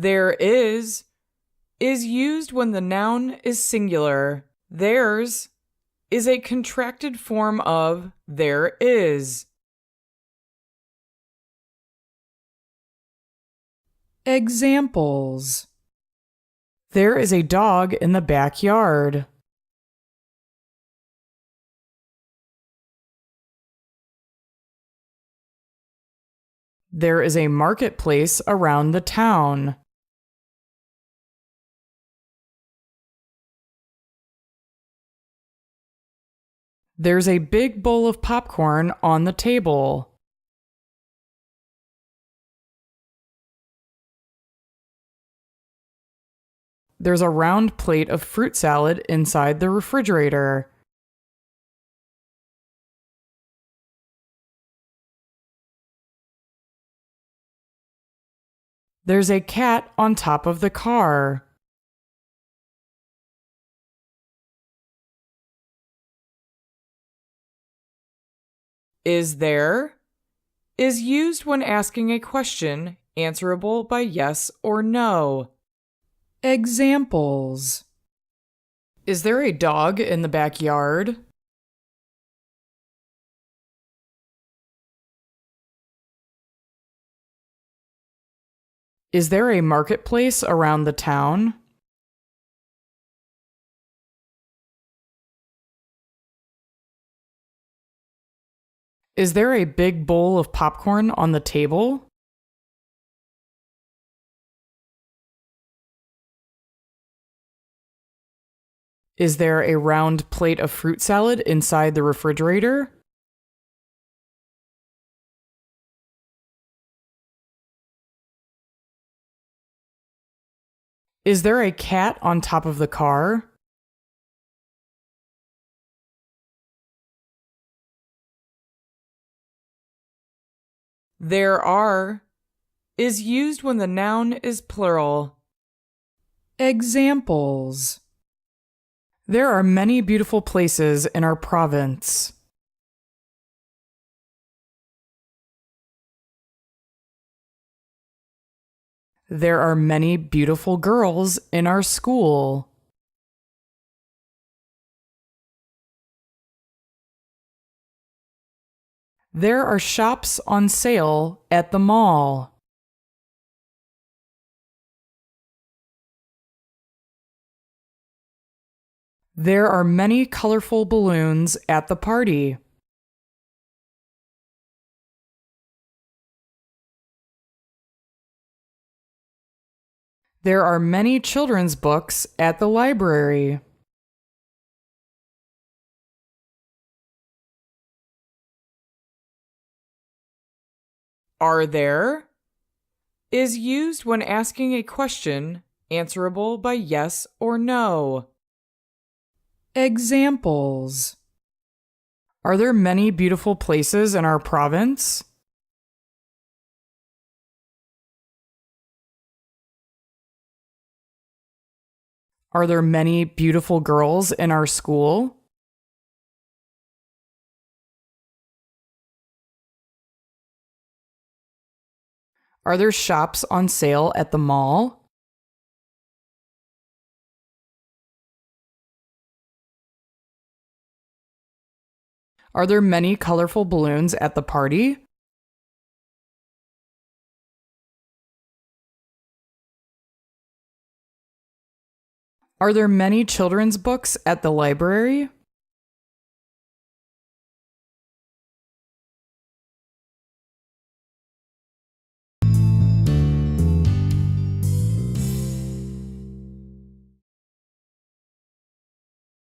There is used when the noun is singular. Theirs is a contracted form of there is. Examples: there is a dog in the backyard. There is a marketplace around the town. There's a big bowl of popcorn on the table. There's a round plate of fruit salad inside the refrigerator. There's a cat on top of the car. Is there is used when asking a question answerable by yes or no. Examples: is there a dog in the backyard? Is there a marketplace around the town? Is there a big bowl of popcorn on the table? Is there a round plate of fruit salad inside the refrigerator? Is there a cat on top of the car? There are is used when the noun is plural. Examples: there are many beautiful places in our province. There are many beautiful girls in our school. There are shops on sale at the mall. There are many colorful balloons at the party. There are many children's books at the library. Are there is used when asking a question answerable by yes or no. Examples: are there many beautiful places in our province? Are there many beautiful girls in our school? Are there shops on sale at the mall? Are there many colorful balloons at the party? Are there many children's books at the library?